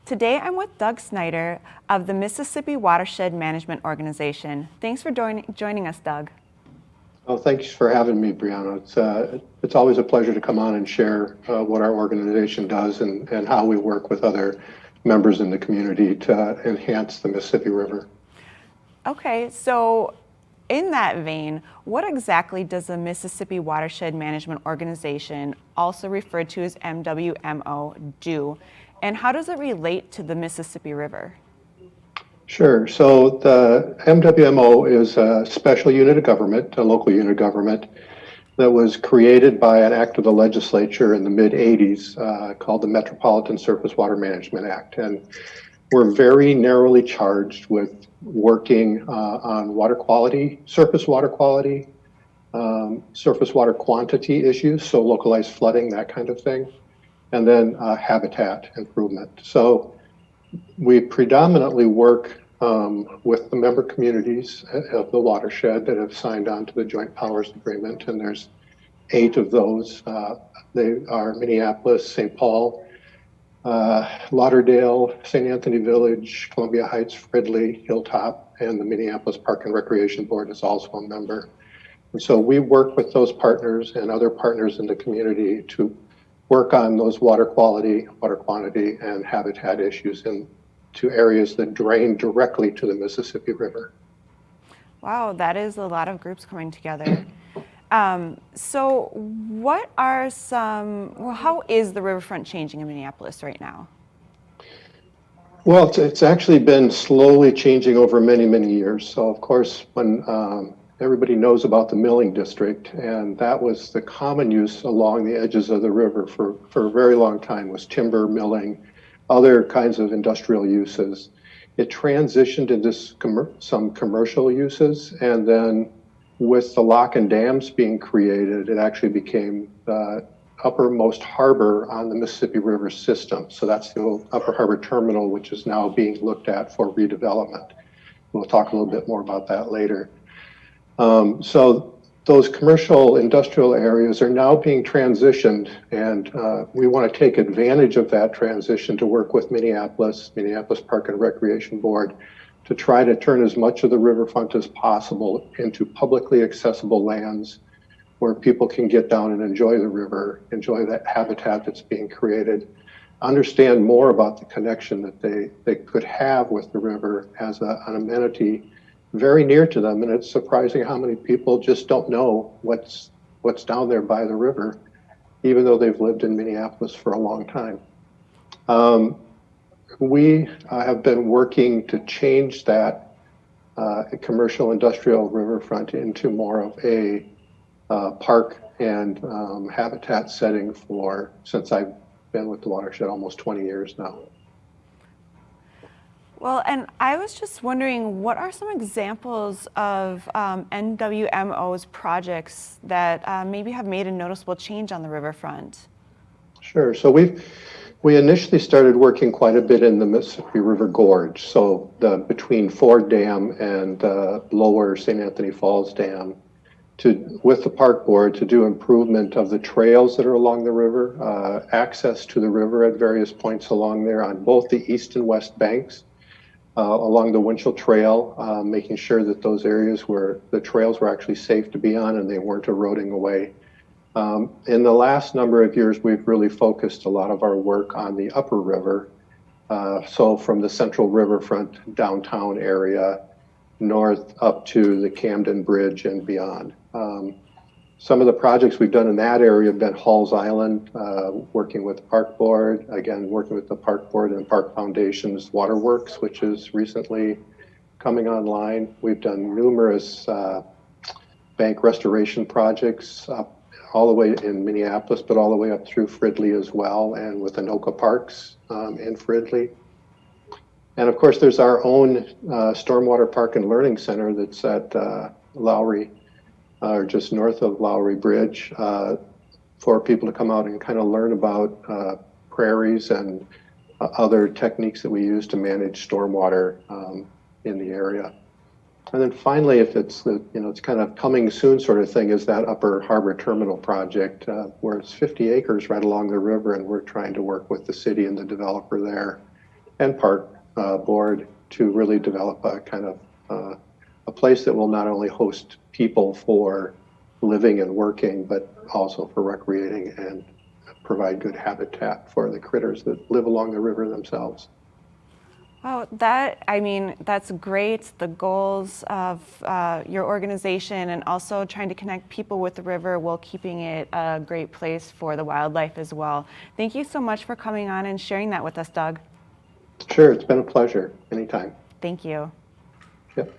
Today I'm with Doug Snyder of the Mississippi Watershed Management Organization. Thanks for joining us, Doug. Oh, thanks for having me, Brianna. It's always a pleasure to come on and share what our organization does and how we work with other members in the community to enhance the Mississippi River. Okay, so in that vein, what exactly does the Mississippi Watershed Management Organization, also referred to as NWMO, do? And how does it relate to the Mississippi River? Sure. So the MWMO is a special unit of government, a local unit of government that was created by an act of the legislature in the mid-'80s called the Metropolitan Surface Water Management Act. And we're very narrowly charged with working on water quality, surface water quality, surface water quantity issues, so localized flooding, that kind of thing, and then habitat improvement. So we predominantly work with the member communities of the watershed that have signed on to the Joint Powers Agreement, and there's 8 of those. They are Minneapolis, St. Paul, Lauderdale, St. Anthony Village, Columbia Heights, Fridley, Hilltop, and the Minneapolis Park and Recreation Board is also a member. And so we work with those partners and other partners in the community to work on those water quality, water quantity, and habitat issues to areas that drain directly to the Mississippi River. Wow, that is a lot of groups coming together. So what are how is the riverfront changing in Minneapolis right now? Well, it's actually been slowly changing over many, many years. So of course, when everybody knows about the milling district, and that was the common use along the edges of the river for a very long time, was timber milling, other kinds of industrial uses. It transitioned into some commercial uses, and then with the lock and dams being created, it actually became the uppermost harbor on the Mississippi River system. So that's the old Upper Harbor Terminal, which is now being looked at for redevelopment. We'll talk a little bit more about that later. So those commercial industrial areas are now being transitioned, and we want to take advantage of that transition to work with Minneapolis Park and Recreation Board to try to turn as much of the riverfront as possible into publicly accessible lands where people can get down and enjoy the river, enjoy that habitat that's being created, understand more about the connection that they could have with the river as an amenity very near to them. And it's surprising how many people just don't know what's down there by the river, even though they've lived in Minneapolis for a long time. We have been working to change that commercial industrial riverfront into more of a park and habitat setting since I've been with the watershed almost 20 years now. Well, and I was just wondering, what are some examples of NWMO's projects that maybe have made a noticeable change on the riverfront? Sure. So we initially started working quite a bit in the Mississippi River Gorge, so between Ford Dam and lower St. Anthony Falls Dam, with the park board to do improvement of the trails that are along the river, access to the river at various points along there on both the east and west banks. Along the Winchell Trail, making sure that those areas where the trails were actually safe to be on and they weren't eroding away. In the last number of years, we've really focused a lot of our work on the upper river. So from the central riverfront downtown area, north up to the Camden Bridge and beyond. Some of the projects we've done in that area have been Halls Island, working with the Park Board, again, working with the Park Board and Park Foundation's Waterworks, which is recently coming online. We've done numerous bank restoration projects all the way in Minneapolis, but all the way up through Fridley as well, and with Anoka Parks in Fridley. And of course, there's our own Stormwater Park and Learning Center that's at Lowry, or just north of Lowry Bridge, for people to come out and kind of learn about prairies and other techniques that we use to manage stormwater in the area. And then finally, if it's it's kind of coming soon sort of thing, is that Upper Harbor Terminal project, where it's 50 acres right along the river, and we're trying to work with the city and the developer there and park board to really develop a kind of a place that will not only host people for living and working, but also for recreating and provide good habitat for the critters that live along the river themselves. Oh, that's great. The goals of your organization and also trying to connect people with the river while keeping it a great place for the wildlife as well. Thank you so much for coming on and sharing that with us, Doug. Sure, it's been a pleasure. Anytime. Thank you. Yep.